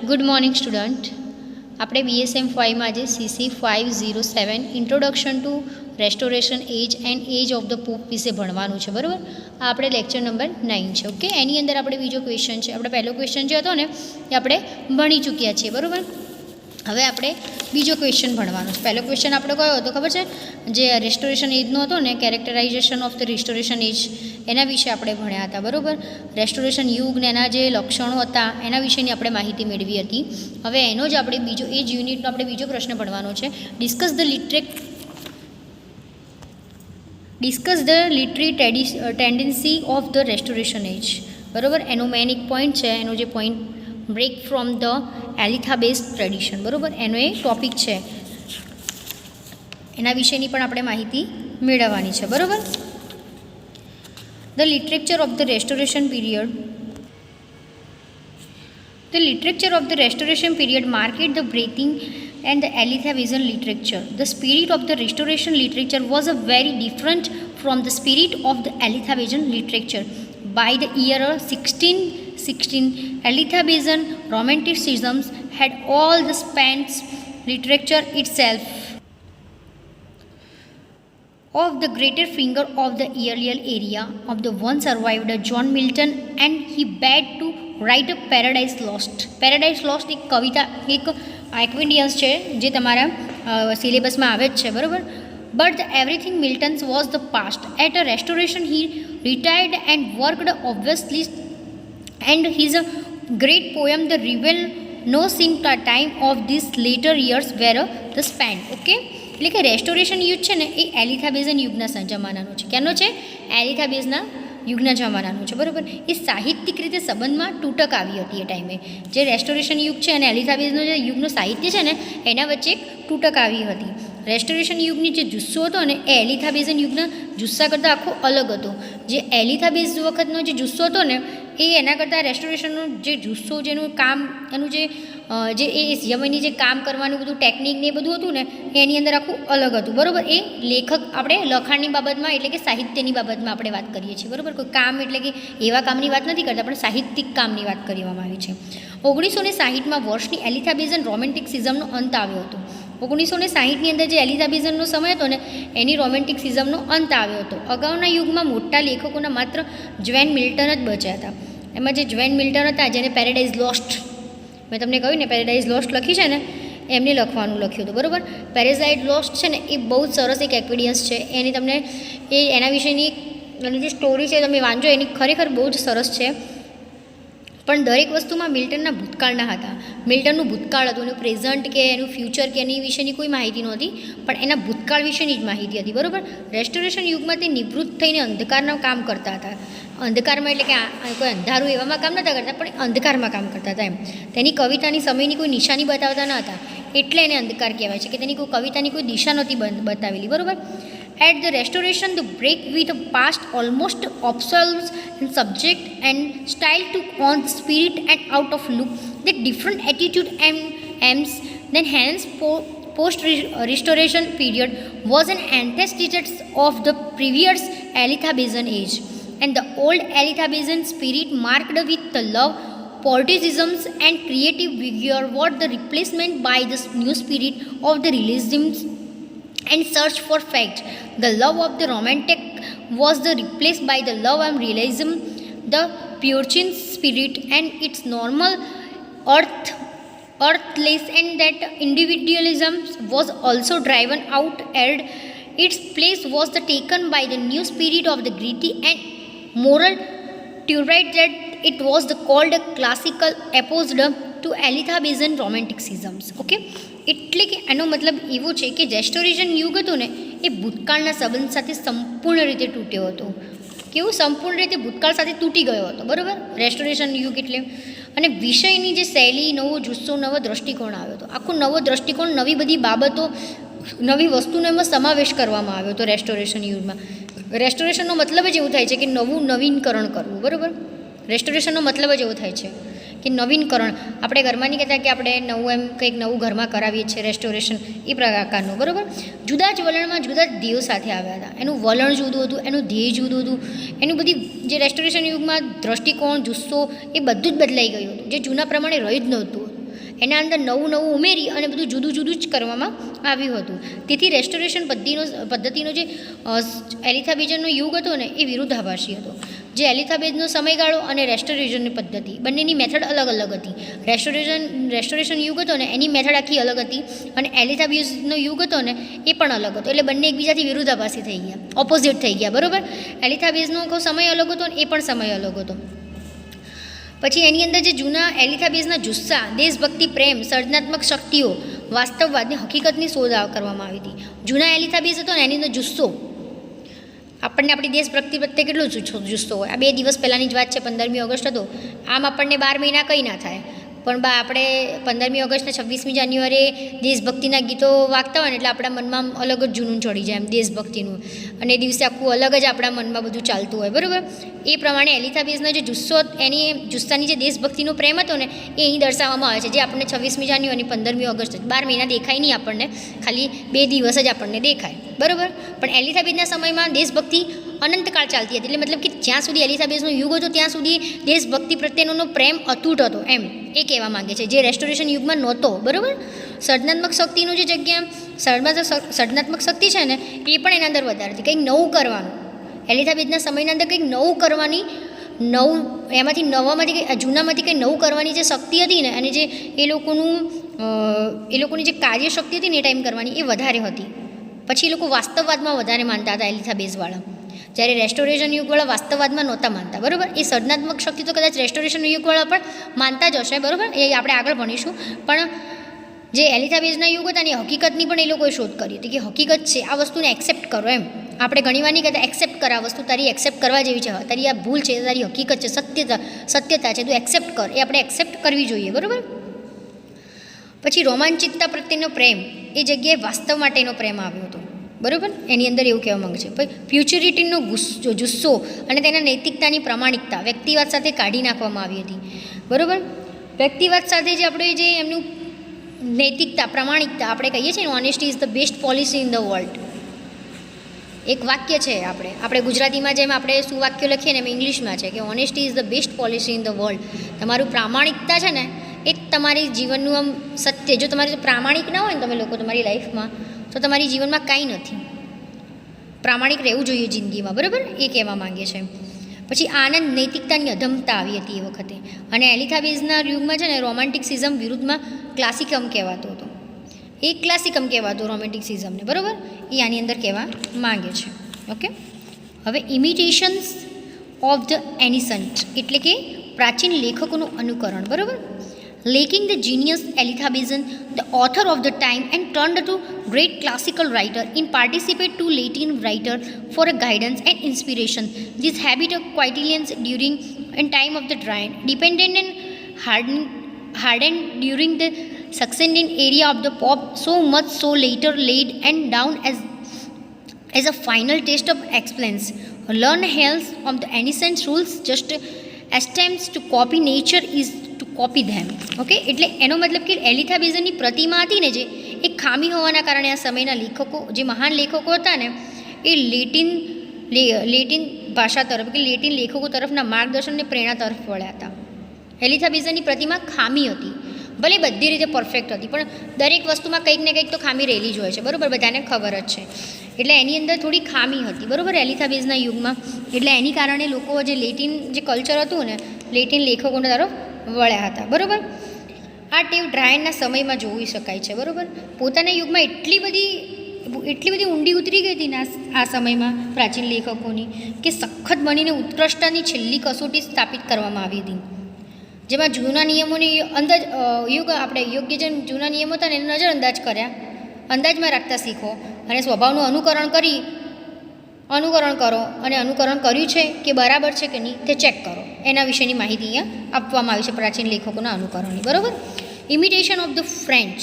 Good morning student. આપણે BSM 5માં આજે cc-507 introduction to restoration age and age of the Pope વિશે ભણવાનું છે, બરાબર. આ આપણે લેક્ચર નંબર 9 છે. ઓકે, એની અંદર આપણે બીજો ક્વેશ્ચન છે. આપણે પહેલો ક્વેશ્ચન જે હતો ને એ આપણે ભણી ચૂક્યા છીએ, બરાબર. હવે આપણે બીજો ક્વેશ્ચન ભણવાનો છે. પહેલો ક્વેશ્ચન આપણે કયો હતો ખબર છે? જે રેસ્ટોરેશન એજનો હતો ને, કેરેક્ટરાઇઝેશન ઓફ ધ રેસ્ટોરેશન એજ, એના વિશે આપણે ભણ્યા હતા, બરાબર. રેસ્ટોરેશન યુગ ને એના જે લક્ષણો હતા એના વિશેની આપણે માહિતી મેળવી હતી. હવે એનો જ આપણે બીજો એ જ યુનિટનો આપણે બીજો પ્રશ્ન ભણવાનો છે. Discuss the literary tendency of the restoration age, બરાબર. એનો મેઇન એક પોઈન્ટ છે, એનો જે point break from the Elizabethan based tradition, બરાબર. એનો એ ટોપિક છે, એના વિશેની પણ આપણે માહિતી મેળવવાની છે, બરાબર. The literature of the restoration period marked the breathing and the Elizabethan literature. The spirit of the restoration literature was a very different from the spirit of the Elizabethan literature. By the year 1616, Elizabethan romanticism had all the spans literature itself of the greater finger of the earlier area of the one survived John Milton, and he bad to write a Paradise Lost. Paradise Lost એક કવિતા, એક એક્વિડિયન્સ છે જે તમારા સિલેબસમાં આવે જ છે, બરાબર. But everything Milton's was the past. At a restoration he retired and worked obviously, and his great poem The Revel no sin time of these later years were the span. Okay, એટલે કે restoration યુગ છે ને એ એલિઝાબેથન યુગના જમાનાનું છે. કેનો છે? એલિઝાબેથના યુગના જમાનાનું છે, બરાબર. એ સાહિત્યિક રીતે સંબંધમાં તૂટક આવી હતી એ ટાઈમે. જે રેસ્ટોરેશન યુગ છે અને એલિઝાબેથનો જે યુગનું સાહિત્ય છે ને એના વચ્ચે એક તૂટક આવી હતી. રેસ્ટોરેશન યુગની જે જુસ્સો હતો ને એ એલિઝાબેથન યુગના જુસ્સા કરતાં આખો અલગ હતો. જે એલિઝાબેથ વખતનો જે જુસ્સો હતો ને એ એના કરતાં રેસ્ટોરેશનનો જે જુસ્સો, જેનું કામ, એનું જે એ સમયની જે કામ કરવાનું બધું ટેકનિક ને એ બધું હતું ને એની અંદર આખું અલગ હતું, બરાબર. એ લેખક આપણે લખાણની બાબતમાં એટલે કે સાહિત્યની બાબતમાં આપણે વાત કરીએ છીએ, બરાબર. કોઈ કામ એટલે કે એવા કામની વાત નથી કરતા, પણ સાહિત્યિક કામની વાત કરવામાં આવી છે. 1960માં વર્ષની એલિઝાબેથન રોમેન્ટિકસિઝમનો અંત આવ્યો હતો. 1960ની અંદર જે એલિઝાબેથનનો સમય હતો ને એની રોમેન્ટિકસિઝમનો અંત આવ્યો હતો. અગાઉના યુગમાં મોટા લેખકોના માત્ર જ્વેન મિલ્ટન જ બચ્યા હતા. એમાં જે જ્વેન મિલ્ટન હતા, જેને પેરેડાઇઝ લોસ્ટ, મેં તમને કહ્યું ને પેરેડાઇઝ લોસ્ટ લખી છે ને, એમને લખ્યું હતું, બરાબર. પેરેડાઇઝ લોસ્ટ છે ને એ બહુ જ સરસ એક એક્વિડિયન્સ છે. એની તમને એના વિશેની એની જે સ્ટોરી છે તમે વાંચો, એની ખરેખર બહુ જ સરસ છે. પણ દરેક વસ્તુમાં મિલ્ટનના ભૂતકાળના હતા. મિલ્ટનનું ભૂતકાળ હતું, એનું પ્રેઝન્ટ કે એનું ફ્યુચર કે એની વિશેની કોઈ માહિતી નહોતી, પણ એના ભૂતકાળ વિશેની જ માહિતી હતી, બરાબર. રેસ્ટોરેશન યુગમાં તે નિવૃત્ત થઈને અંધકારના કામ કરતા હતા. અંધકારમાં એટલે કે કોઈ અંધારું એવામાં કામ નહોતા કરતા, પણ અંધકારમાં કામ કરતા હતા એમ. તેની કવિતાની સમયની કોઈ નિશાની બતાવતા ન હતા, એટલે એને અંધકાર કહેવાય છે, કે તેની કોઈ કવિતાની કોઈ દિશા નહોતી બતાવેલી, બરાબર. At the restoration, the break with the past almost absolves in subject and style took on spirit and out of look. The different attitude and aims, then hence post-restoration period was an antithesis of the previous Elizabethan age. And the old Elizabethan spirit marked with the love, poeticisms and creative vigor was the replacement by the new spirit of the realism and search for fact. The love of the romantic was the replaced by the love and realism, the Puritan spirit and its normal earthless, and that individualism was also driven out, and its place was taken by the new spirit of the gritty and moral turide, that it was called a classical opposed to Elizabethan romanticisms. Okay, એટલે કે એનો મતલબ એવો છે કે restoration યુગ હતો ને એ ભૂતકાળના સંબંધ સાથે સંપૂર્ણ રીતે તૂટ્યો હતો. કેવું? સંપૂર્ણ રીતે ભૂતકાળ સાથે તૂટી ગયો હતો, બરાબર, રેસ્ટોરેશન યુગ એટલે. અને વિષયની જે શૈલી, નવો જુસ્સો, નવો દ્રષ્ટિકોણ આવ્યો હતો. આખો નવો દ્રષ્ટિકોણ, નવી બધી બાબતો, નવી વસ્તુનો એમાં સમાવેશ કરવામાં આવ્યો હતો રેસ્ટોરેશન યુગમાં. રેસ્ટોરેશનનો મતલબ જ એવું થાય છે કે નવીનકરણ કરવું, બરાબર. રેસ્ટોરેશનનો મતલબ જ એવો થાય છે કે નવીનકરણ. આપણે ઘરમાં નહીં કહેતા કે આપણે નવું એમ કંઈક નવું ઘરમાં કરાવીએ છીએ રેસ્ટોરેશન, એ પ્રકારનું, બરાબર. જુદા જ વલણમાં જુદા જ ધ્યેયો સાથે આવ્યા હતા. એનું વલણ જુદું હતું, એનું ધ્યેય જુદું હતું, એનું બધી જે રેસ્ટોરેશન યુગમાં દ્રષ્ટિકોણ, જુસ્સો એ બધું જ બદલાઈ ગયું હતું, જે જૂના પ્રમાણે રહી જ નહોતું. એના અંદર નવું ઉમેરી અને બધું જુદું જુદું જ કરવામાં આવ્યું હતું. તેથી રેસ્ટોરેશન પદ્ધતિનો જે એલિઝાબેથનો યુગ હતો ને એ વિરુદ્ધાભાસી હતો. જે એલિઝાબેથનો સમયગાળો અને રેસ્ટોરેશનની પદ્ધતિ બંનેની મેથડ અલગ હતી. રેસ્ટોરેશન યુગ હતો ને એની મેથડ આખી અલગ હતી અને એલિઝાબેથનો યુગ હતો ને એ પણ અલગ હતો. એટલે બંને એકબીજાથી વિરુદ્ધાભાસી થઈ ગયા, ઓપોઝિટ થઈ ગયા, બરાબર. એલિઝાબેથનો સમય અલગ હતો ને એ પણ સમય અલગ હતો. પછી એની અંદર જે જૂના એલિઝાબેથના જુસ્સા, દેશભક્તિ, પ્રેમ, સર્જનાત્મક શક્તિઓ, વાસ્તવવાદની હકીકતની શોધ કરવામાં આવી હતી. જૂના એલિઝાબેથ હતો ને એની અંદર જુસ્સો, આપણને આપણી દેશભક્તિ પ્રત્યે કેટલો જુસ્સો હોય. આ 2 દિવસ પહેલાંની જ વાત છે, 15મી ઓગસ્ટ હતો. આમ આપણને 12 મહિના કંઈ ના થાય, પણ આપણે 15મી ઓગસ્ટને 26મી જાન્યુઆરીએ દેશભક્તિના ગીતો વાગતા હોય ને એટલે આપણા મનમાં અલગ જ જૂનું ચડી જાય એમ દેશભક્તિનું, અને એ દિવસે આખું અલગ જ આપણા મનમાં બધું ચાલતું હોય, બરાબર. એ પ્રમાણે એલિઝાબેથનો જે જુસ્સો, એની જુસ્સાની જે દેશભક્તિનો પ્રેમ હતો ને એ અહીં દર્શાવવામાં આવે છે, જે આપણને 26મી જાન્યુઆરી 15મી ઓગસ્ટ 12 મહિના દેખાય નહીં આપણને, ખાલી 2 દિવસ જ આપણને દેખાય, બરાબર. પણ એલિઝાબેથના સમયમાં દેશભક્તિ અનંતકાળ ચાલતી હતી. એટલે મતલબ કે જ્યાં સુધી એલિઝાબેથનો યુગ હતો ત્યાં સુધી દેશભક્તિ પ્રત્યેનો પ્રેમ અતૂટ હતો એમ એ કહેવા માંગે છે, જે રેસ્ટોરેશન યુગમાં નહોતો, બરાબર. સર્જનાત્મક શક્તિનું જે જગ્યા સર્જનાત્મક શક્તિ છે ને એ પણ એના અંદર વધારે હતી, કંઈક નવું કરવાનું. એલિઝાબેથના સમયના અંદર કંઈક નવું કરવાની, જૂનામાંથી કંઈક નવું કરવાની જે શક્તિ હતી ને, અને જે એ લોકોની જે કાર્યશક્તિ હતી ને એ ટાઈમ કરવાની એ વધારે હતી. પછી એ લોકો વાસ્તવવાદમાં વધારે માનતા હતા એલિઝાબેથવાળા, જ્યારે રેસ્ટોરેશન યુગવાળા વાસ્તવવાદમાં નહોતા માનતા, બરાબર. એ સર્જનાત્મક શક્તિ તો કદાચ રેસ્ટોરેશન યુગવાળા પણ માનતા જ હશે, બરાબર. એ આપણે આગળ ભણીશું. પણ જે એલિઝાબેથના યુગ હતા એની હકીકતની પણ એ લોકોએ શોધ કરી હતી કે હકીકત છે, આ વસ્તુને એક્સેપ્ટ કરો એમ. આપણે ઘણીવાર નહીં કહેતા એક્સેપ્ટ કર, આ વસ્તુ તારી એક્સેપ્ટ કરવા જેવી છે, તારી આ ભૂલ છે, તારી હકીકત છે, સત્યતા છે, તું એક્સેપ્ટ કર. એ આપણે એક્સેપ્ટ કરવી જોઈએ, બરાબર. પછી રોમાંચિકતા પ્રત્યેનો પ્રેમ એ જગ્યાએ વાસ્તવ માટેનો પ્રેમ આવ્યો હતો, બરાબર. એની અંદર એવું કહેવા માંગે છે. પછી ફ્યુચરિટીનો જુસ્સો અને તેના નૈતિકતાની પ્રામાણિકતા વ્યક્તિવાદ સાથે કાઢી નાખવામાં આવી હતી, બરાબર. વ્યક્તિવાદ સાથે જે આપણે જે એમનું નૈતિકતા, પ્રામાણિકતા આપણે કહીએ છીએ ને, honesty is the best policy in the world. એક વાક્ય છે, આપણે ગુજરાતીમાં જેમ આપણે સુવાક્યો લખીએ ને એમ ઇંગ્લિશમાં છે કે honesty is the best policy in the world. તમારું પ્રામાણિકતા છે ને એ તમારી જીવનનું આમ સત્ય. જો તમારે પ્રામાણિક ના હોય ને તમે લોકો તમારી લાઈફમાં, તો તમારી જીવનમાં કાંઈ નથી. પ્રામાણિક રહેવું જોઈએ જિંદગીમાં, બરાબર. એ કહેવા માંગે છે. પછી આનંદ, નૈતિકતાની અધમતા આવી હતી એ વખતે. અને એલિઝાબેથના યુગમાં છે ને રોમેન્ટિસિઝમ વિરુદ્ધમાં ક્લાસિકમ કહેવાતો હતો. એ ક્લાસિકમ કહેવાતો રોમેન્ટિસિઝમને, બરાબર. એ આની અંદર કહેવા માંગે છે. ઓકે. હવે ઇમિટેશન્સ ઓફ ધ એનિસન્ટ એટલે કે પ્રાચીન લેખકોનું અનુકરણ, બરાબર. Lacking the genius Elizabethan, the author of the time, and turned to great classical writer, in participate to Latin writer for a guidance and inspiration. This habit of Quintilians during and time of the Rhine, dependent and hardened during the succeeding area of the Pope, so much so later laid and down as a final test of excellence. Learn health of the ancient rules, just attempts to copy nature is to copy them. Okay. એટલે એનો મતલબ કે એલિઝાબેથની પ્રતિમા હતી ને જે એ ખામી હોવાના કારણે આ સમયના લેખકો, જે મહાન લેખકો હતા ને, એ લેટિન ભાષા તરફ કે લેટિન લેખકો તરફના માર્ગદર્શનને પ્રેરણા તરફ વળ્યા હતા. એલિઝાબેથની પ્રતિમા ખામી હતી, ભલે બધી રીતે પરફેક્ટ હતી, પણ દરેક વસ્તુમાં કંઈક ને કંઈક તો ખામી રહેલી જ હોય છે, બરાબર. બધાને ખબર જ છે. એટલે એની અંદર થોડી ખામી હતી, બરાબર, એલિઝાબેથના યુગમાં. એટલે એની કારણે લોકો જે લેટિન જે કલ્ચર હતું ને, લેટિન લેખકોને તરફ વળ્યા હતા, બરાબર. આ ટેવ ડ્રાયનના સમયમાં જોઈ શકાય છે, બરાબર. પોતાના યુગમાં એટલી બધી ઊંડી ઉતરી ગઈ હતી ને આ સમયમાં પ્રાચીન લેખકોની, કે સખત બનીને ઉત્કૃષ્ટતાની છેલ્લી કસોટી સ્થાપિત કરવામાં આવી હતી, જેમાં જૂના નિયમોની યોગ્ય જે જૂના નિયમો હતા ને એને નજરઅંદાજ કર્યા, અંદાજમાં રાખતા શીખો, અને સ્વભાવનું અનુકરણ કરો, અને અનુકરણ કર્યું છે કે બરાબર છે કે નહીં તે ચેક કરો. એના વિશેની માહિતી અહીંયા આપવામાં આવી છે પ્રાચીન લેખકોના અનુકરણની, બરાબર. ઇમિટેશન ઓફ ધ ફ્રેન્ચ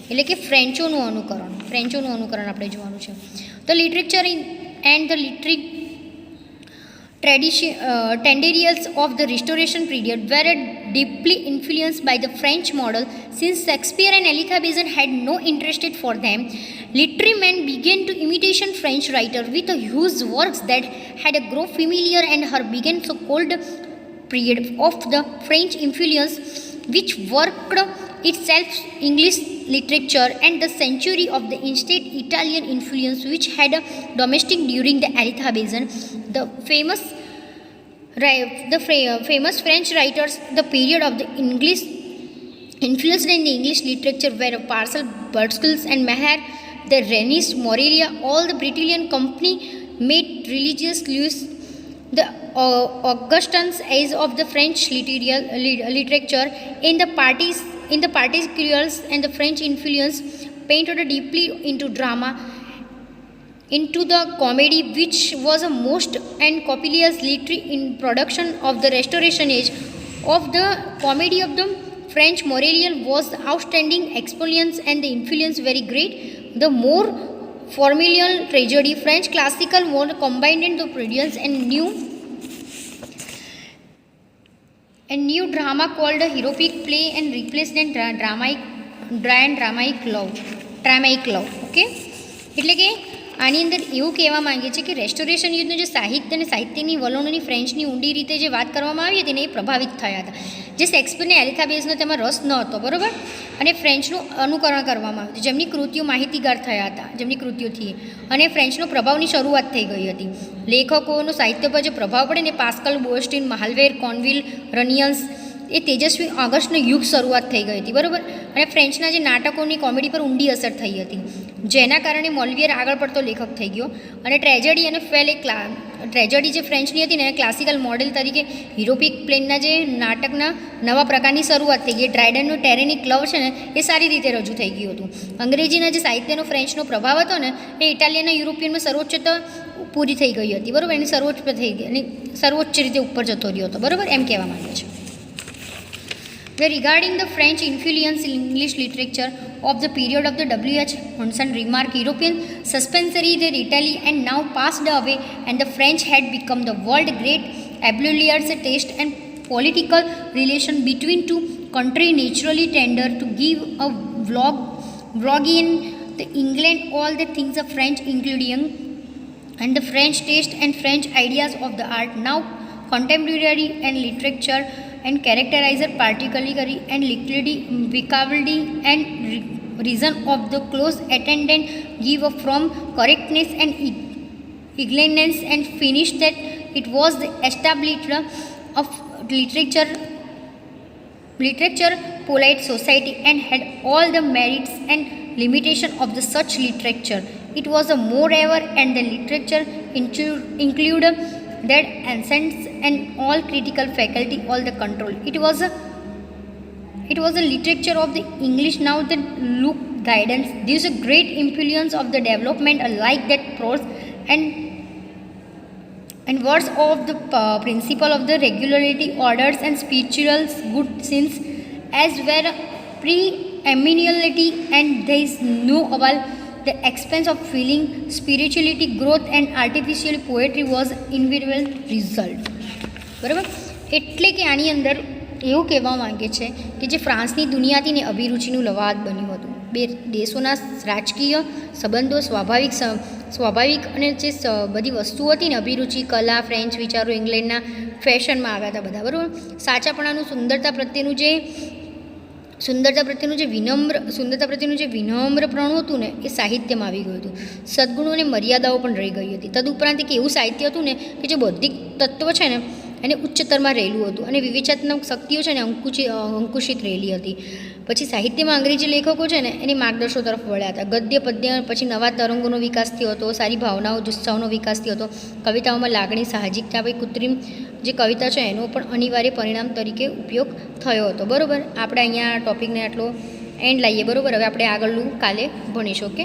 એટલે કે ફ્રેન્ચોનું અનુકરણ આપણે જોવાનું છે. The literature and the literary tenderials of the Restoration period were deeply influenced by the French model. Since Shakespeare and Elizabethan had no interest for them, literary men began to imitate French writers with whose works that had grown familiar, and her began so-called period of the French influence which worked itself English literature and the century of the instant Italian influence which had a domestic during the Elizabethan. The famous French writers, the period of the English influenced in the English literature were Parcel, Burskills and Maher, the Rennes, Morelia, all the Britilian company made religious Louis, the Augustine's age of the French literature in the particulars and the French influence painted deeply into drama, into the comedy, which was a most and copious literary in production of the Restoration age. Of the comedy of the French Moralian was outstanding experience and the influence very great. The more formidable tragedy, French classical more combined into brilliance and new drama called a heroic play and replaced in dramatic love. Okay, એટલે કે આની અંદર એવું કહેવા માંગે છે કે restoration યુદ્ધનું જે સાહિત્ય અને સાહિત્યની વલણોની ફ્રેન્ચની ઊંડી રીતે જે વાત કરવામાં આવી હતી ને એ પ્રભાવિત થયા હતા. જે શેક્સપિયરને એલિઝાબેથનો તેમાં રસ ન હતો, બરાબર, અને ફ્રેન્ચનું અનુકરણ કરવામાં આવ્યું હતું, જેમની કૃતિઓ માહિતીગાર થયા હતા, જેમની કૃતિઓથી અને ફ્રેન્ચનો પ્રભાવની શરૂઆત થઈ ગઈ હતી. લેખકોનો સાહિત્ય પર જે પ્રભાવ પડે ને પાસ્કલ, બોસ્ટિન, માલ્વેર, કોનવિલ, રનિયન્સ એ તેજસ્વી ઓગસ્ટનો યુગ શરૂઆત થઈ ગઈ હતી, બરાબર, અને ફ્રેન્ચના જે નાટકોની કોમેડી પર ઊંડી અસર થઈ હતી, જેના કારણે મોલ્વિયર આગળ પડતો લેખક થઈ ગયો. અને ટ્રેજેડી અને ફેલ એ ટ્રેજેડી જે ફ્રેન્ચની હતી ને એને ક્લાસિકલ મોડેલ તરીકે યુરોપિક પ્લેનના જે નાટકના નવા પ્રકારની શરૂઆત થઈ ગઈ. ડ્રાયડનનું ટેરેનિક લવ છે ને એ સારી રીતે રજૂ થઈ ગયું હતું. અંગ્રેજીના જે સાહિત્યનો ફ્રેન્ચનો પ્રભાવ હતો ને એ ઇટાલિયનના યુરોપિયનમાં સર્વોચ્ચતા પૂરી થઈ ગઈ હતી, બરાબર, એની સર્વોચ્ચ રીતે ઉપર જતો રહ્યો હતો, બરાબર, એમ કહેવા માંગે છે. Regarding the French influence in English literature of the period of the W.H. Honson remark, European suspensory the Italy and now passed away and the French had become the world great abluliers taste and political relation between two countries naturally tender to give a vlog in the England all the things of French including and the French taste and French ideas of the art now contemporary and literature and characterizer particularly and liquidity, Vivaldi and reason of the close attendant give up from correctness and eagerness and finish that it was the establishment of literature polite society and had all the merits and limitation of the such literature. It was a moreover and the literature include that essence and all critical faculty, all the control. It was a literature of the English now that look guidance. There is a great influence of the development alike that prose and words of the principle of the regularity, orders and spiritual good sins as were preeminently and there is no avail. The expense of feeling, spirituality, growth and artificial poetry was inevitable result. બરાબર, એટલે કે આની અંદર એવું કહેવા માંગે છે કે જે ફ્રાન્સની દુનિયા હતી ને અભિરુચિનું લવાદ બન્યું હતું. બે દેશોના રાજકીય સંબંધો સ્વાભાવિક અને જે બધી વસ્તુઓ હતી ને અભિરુચિ, કલા, ફ્રેન્ચ વિચારો ઇંગ્લેન્ડના ફેશનમાં આવ્યા હતા બધા, બરાબર. સાચાપણાનું સુંદરતા પ્રત્યેનું જે વિનમ્રપણું હતું ને એ સાહિત્યમાં આવી ગયું હતું. સદગુણો અને મર્યાદાઓ પણ રહી ગઈ હતી. તદુપરાંત એક એવું સાહિત્ય હતું ને કે જે બૌદ્ધિક તત્વ છે ને એને ઉચ્ચતરમાં રહેલું હતું અને વિવેચનાત્મક શક્તિઓ છે ને અંકુશિત રહેલી હતી. પછી સાહિત્યમાં અંગ્રેજી લેખકો છે ને એની માર્ગદર્શો તરફ વળ્યા હતા. ગદ્ય પદ્ય પછી નવા તરંગોનો વિકાસ થયો હતો, સારી ભાવનાઓ જુસ્સાઓનો વિકાસ થયો હતો. કવિતાઓમાં લાગણી, સાહજિકતા, પછી કૃત્રિમ જે કવિતા છે એનો પણ અનિવાર્ય પરિણામ તરીકે ઉપયોગ થયો હતો, બરાબર. આપણે અહીંયા ટોપિકને આટલો એન્ડ લાવીએ, બરાબર. હવે આપણે આગળનું કાલે ભણીશું, ઓકે.